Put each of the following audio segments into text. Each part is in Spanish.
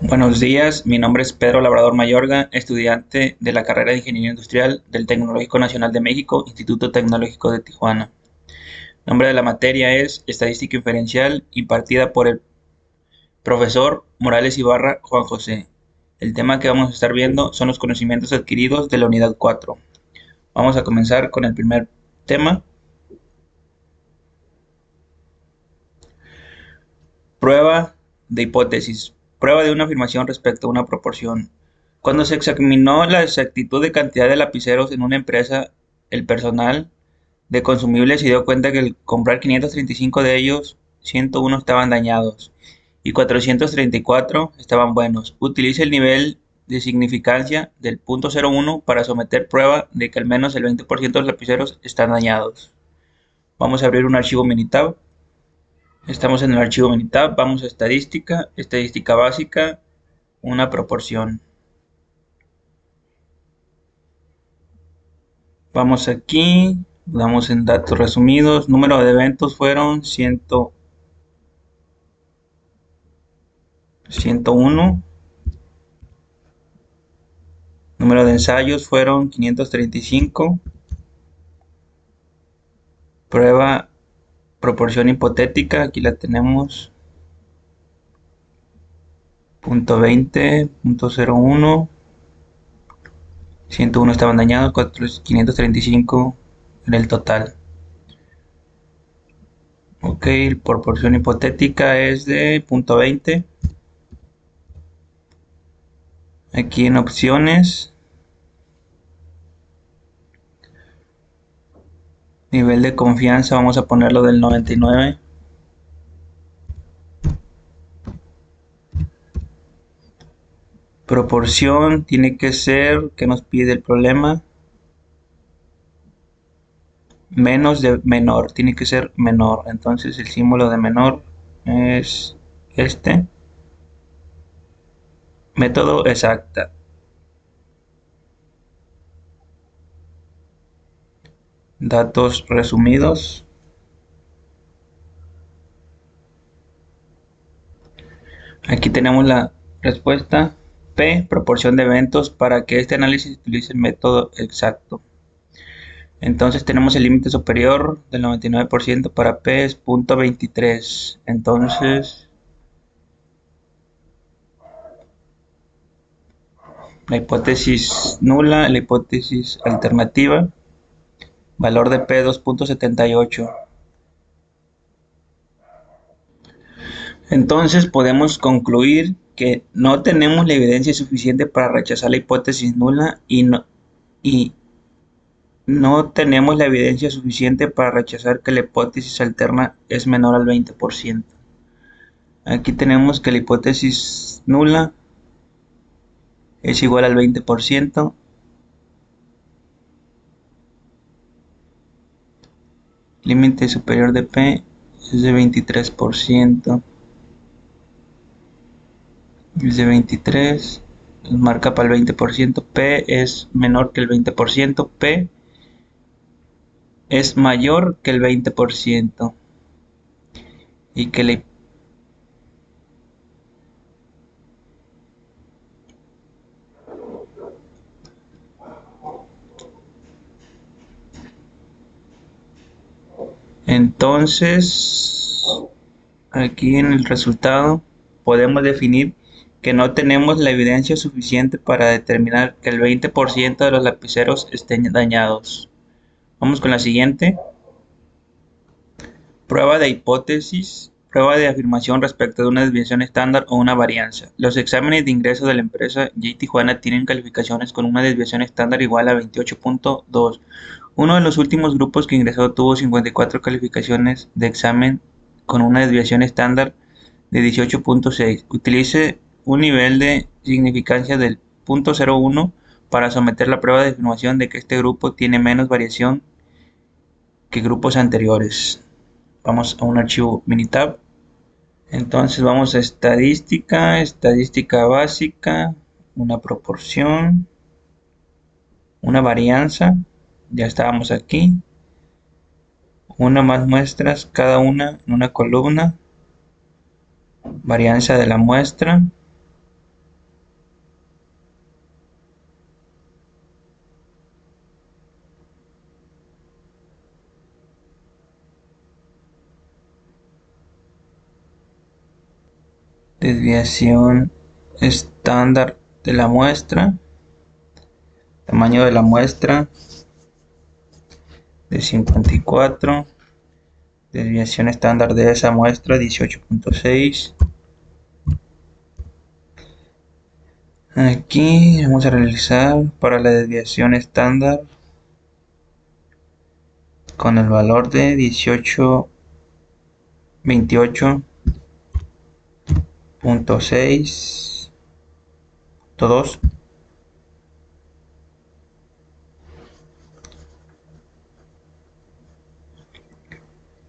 Buenos días, mi nombre es Pedro Labrador Mayorga, estudiante de la carrera de Ingeniería Industrial del Tecnológico Nacional de México, Instituto Tecnológico de Tijuana. El nombre de la materia es Estadística Inferencial, impartida por el profesor Morales Ibarra Juan José. El tema que vamos a estar viendo son los conocimientos adquiridos de la unidad 4. Vamos a comenzar con el primer tema. Prueba de hipótesis. Prueba de una afirmación respecto a una proporción. Cuando se examinó la exactitud de cantidad de lapiceros en una empresa, el personal de consumibles se dio cuenta que al comprar 535 de ellos, 101 estaban dañados y 434 estaban buenos. Utilice el nivel de significancia del punto 0,1 para someter prueba de que al menos el 20% de los lapiceros están dañados. Vamos a abrir un archivo Minitab. Estamos en el archivo Minitab, vamos a estadística, estadística básica, una proporción. Vamos aquí, damos en datos resumidos, número de eventos fueron 101, número de ensayos fueron 535, prueba proporción hipotética, aquí la tenemos, punto 20, punto 01, 101 estaban dañados, 535 en el total. Ok, proporción hipotética es de punto 20. Aquí en opciones, nivel de confianza, vamos a ponerlo del 99. Proporción tiene que ser, que nos pide el problema, menos de menor, tiene que ser menor. Entonces el símbolo de menor es este. Método exacta. Datos resumidos. Aquí tenemos la respuesta. P, proporción de eventos para que este análisis utilice el método exacto. Entonces tenemos el límite superior del 99% para P es .23. Entonces la hipótesis nula, la hipótesis alternativa, valor de P 2.78. Entonces podemos concluir que no tenemos la evidencia suficiente para rechazar la hipótesis nula y no tenemos la evidencia suficiente para rechazar que la hipótesis alterna es menor al 20%. Aquí tenemos que la hipótesis nula es igual al 20%. Límite superior de P es de 23%. Es de 23. Marca para el 20%. P es menor que el 20%. P es mayor que el 20%. Y que la Entonces, aquí en el resultado podemos definir que no tenemos la evidencia suficiente para determinar que el 20% de los lapiceros estén dañados. Vamos con la siguiente. Prueba de hipótesis. Prueba de afirmación respecto de una desviación estándar o una varianza. Los exámenes de ingreso de la empresa J Tijuana tienen calificaciones con una desviación estándar igual a 28.2. Uno de los últimos grupos que ingresó tuvo 54 calificaciones de examen con una desviación estándar de 18.6. Utilice un nivel de significancia del .01 para someter la prueba de afirmación de que este grupo tiene menos variación que grupos anteriores. Vamos a un archivo Minitab. Entonces vamos a estadística, estadística básica, una proporción, una varianza. Ya estábamos aquí. Una más muestras, cada una en una columna. Varianza de la muestra. Desviación estándar de la muestra. Tamaño de la muestra de 54. Desviación estándar de esa muestra 18.6. Aquí vamos a realizar para la desviación estándar con el valor de 28.28.6.2.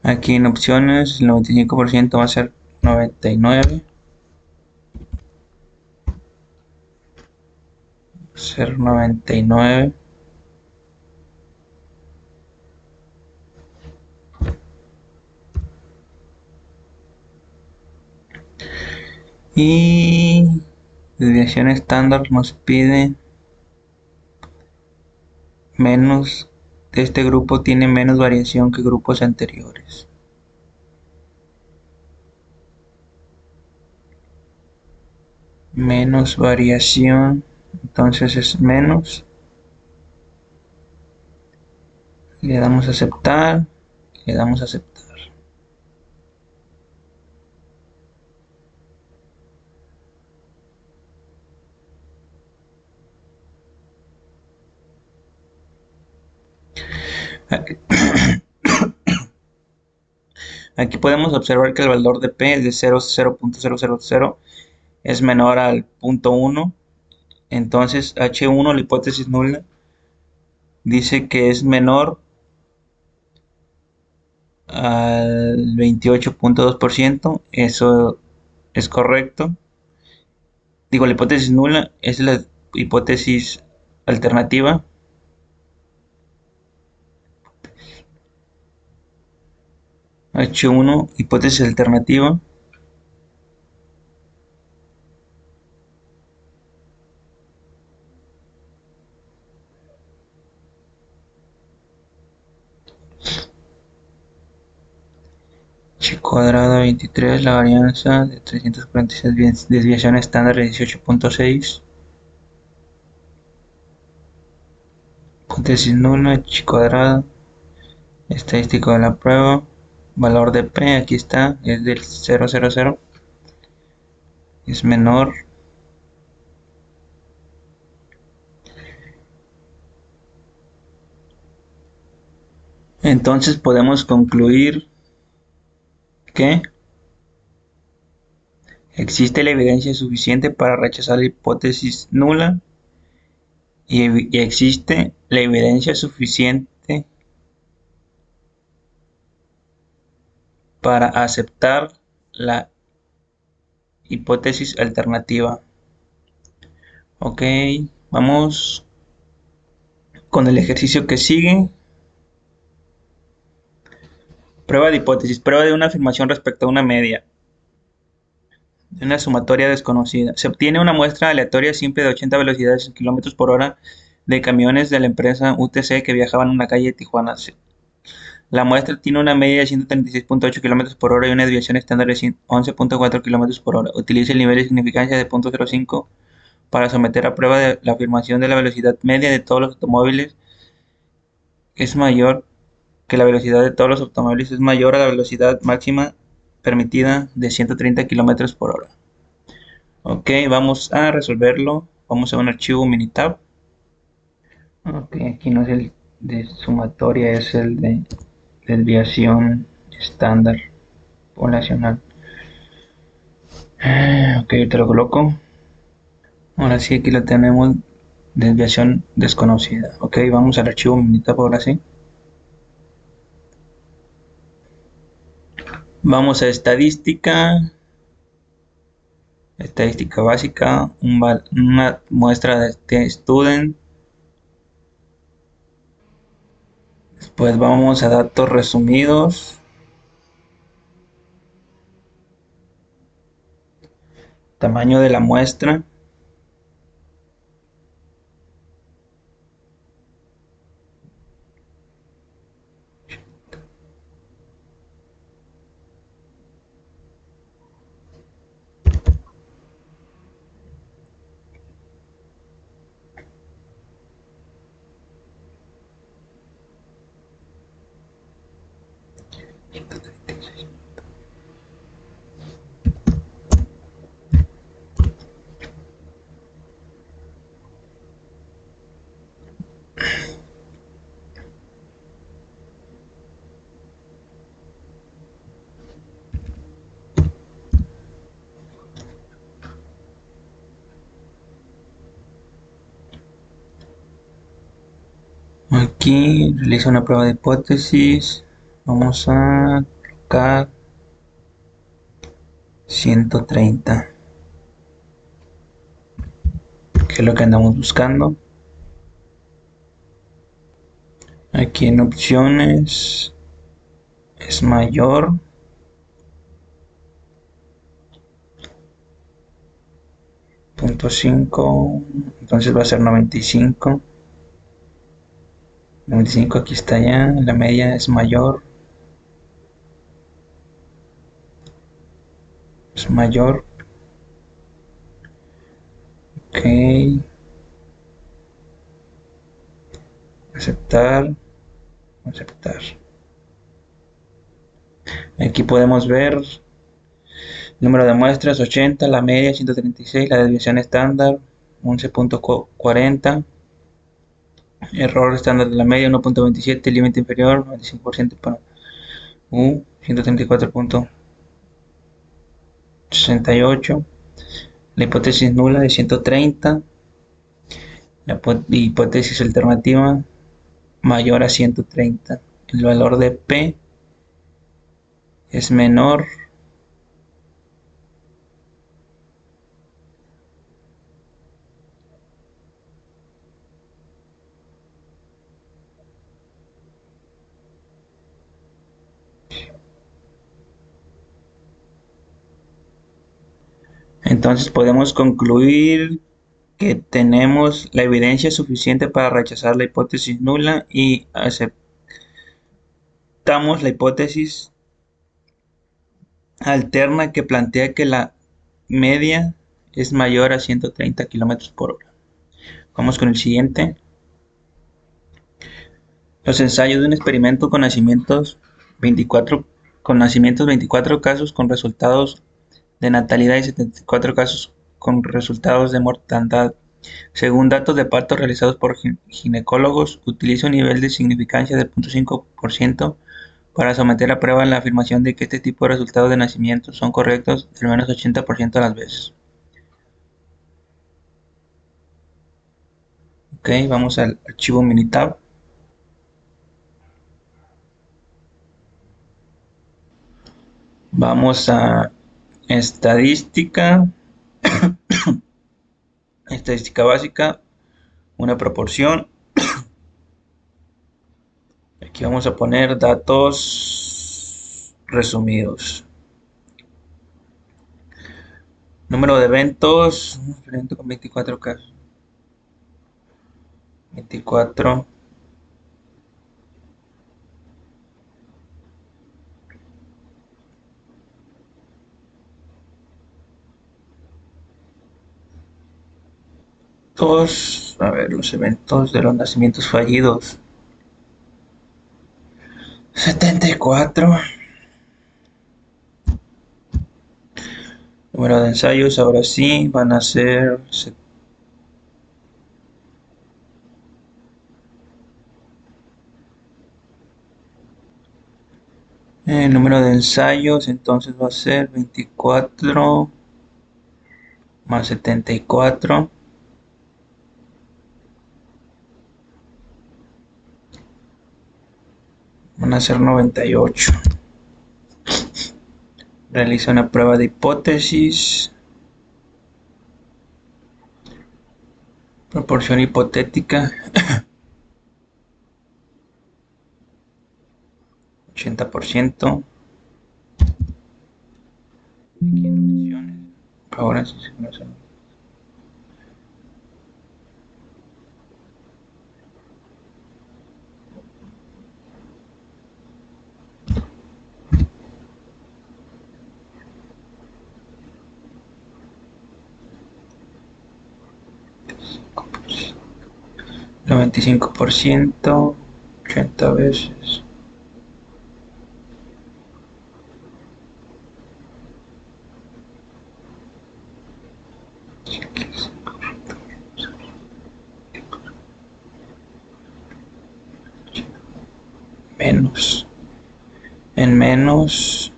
Aquí en opciones el 95% va a ser 99. Ser 99. Y desviación estándar nos pide menos. Este grupo tiene menos variación que grupos anteriores. Menos variación, entonces es menos. Le damos a aceptar. Le damos a aceptar. Aquí podemos observar que el valor de P es de 0.000 es menor al punto 1. Entonces H1, la hipótesis nula, dice que es menor al 28.2%. Eso es correcto. Digo, la hipótesis nula es la hipótesis alternativa. H1, hipótesis alternativa. H cuadrado 23, la varianza de 346, desviación estándar de 18.6. Hipótesis nula, H cuadrado. Estadístico de la prueba. Valor de P, aquí está, es del 0.00. Es menor. Entonces podemos concluir que existe la evidencia suficiente para rechazar la hipótesis nula y existe la evidencia suficiente para aceptar la hipótesis alternativa. Ok, vamos con el ejercicio que sigue. Prueba de hipótesis. Prueba de una afirmación respecto a una media. De una sumatoria desconocida. Se obtiene una muestra aleatoria simple de 80 velocidades en kilómetros por hora de camiones de la empresa UTC que viajaban en una calle de Tijuana. La muestra tiene una media de 136.8 km por hora y una desviación estándar de 11.4 km por hora. Utiliza el nivel de significancia de 0.05 para someter a prueba de la afirmación de la velocidad media de todos los automóviles es mayor que la velocidad de todos los automóviles es mayor a la velocidad máxima permitida de 130 km por hora. Ok, vamos a resolverlo. Vamos a un archivo Minitab. Ok, aquí no es el de sumatoria, es el de desviación estándar poblacional. Ok, te lo coloco. Ahora sí, aquí lo tenemos. Desviación desconocida. Ok, vamos al archivo Minitab ahora sí. Vamos a estadística. Estadística básica. Una muestra de student. Después vamos a datos resumidos. Tamaño de la muestra. Aquí realiza una prueba de hipótesis. Vamos a colocar 130, que es lo que andamos buscando. Aquí en opciones es mayor, 0.5, entonces va a ser 95. 95 aquí está ya, la media es mayor, ok, aceptar, aceptar. Aquí podemos ver el número de muestras 80, la media 136, la desviación estándar 11.40, error estándar de la media 1.27, límite inferior 95% para U 134.68, la hipótesis nula de 130, la hipótesis alternativa mayor a 130, el valor de P es menor. Entonces podemos concluir que tenemos la evidencia suficiente para rechazar la hipótesis nula y aceptamos la hipótesis alterna que plantea que la media es mayor a 130 kilómetros por hora. Vamos con el siguiente. Los ensayos de un experimento con nacimientos 24 casos con resultados de natalidad y 74 casos con resultados de mortandad. Según datos de parto realizados por ginecólogos, utiliza un nivel de significancia de 0.5% para someter a prueba la afirmación de que este tipo de resultados de nacimiento son correctos al menos 80% de las veces. Ok, vamos al archivo Minitab. Vamos a estadística, estadística básica, una proporción. Aquí vamos a poner datos resumidos. Número de eventos, un evento con 24 casos. 24. A ver, los eventos de los nacimientos fallidos. 74. Número de ensayos, ahora sí, van a ser el número de ensayos, entonces va a ser 24 más 74. Van a ser 98. Realiza una prueba de hipótesis. Proporción hipotética. 80%. Aquí en opciones. Ahora sí se me hace. 95%. 80 veces. Menos. En menos.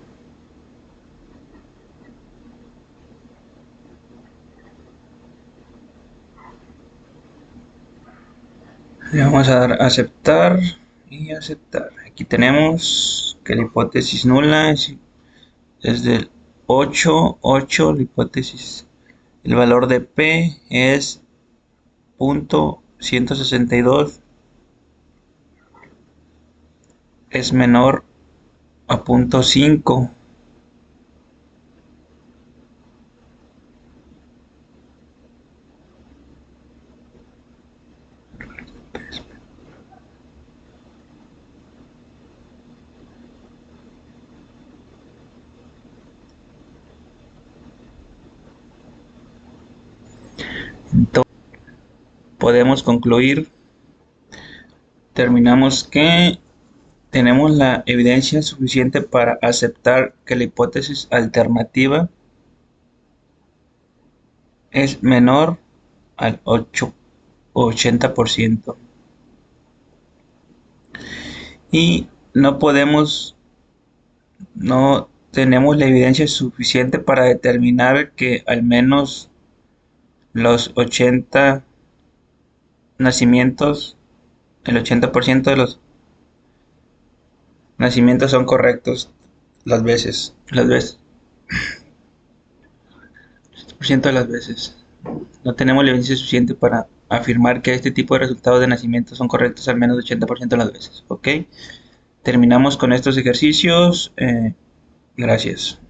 Le vamos a dar a aceptar y aceptar. Aquí tenemos que la hipótesis nula es del 8, la hipótesis. El valor de P es 0.162, es menor a 0.5. Entonces, podemos concluir, terminamos que tenemos la evidencia suficiente para aceptar que la hipótesis alternativa es menor al 80%. Y no tenemos la evidencia suficiente para determinar que al menos los 80 nacimientos, el 80% de los nacimientos son correctos las veces, 80% de las veces. No tenemos la evidencia suficiente para afirmar que este tipo de resultados de nacimiento son correctos al menos el 80% de las veces. ¿Ok? Terminamos con estos ejercicios. Gracias.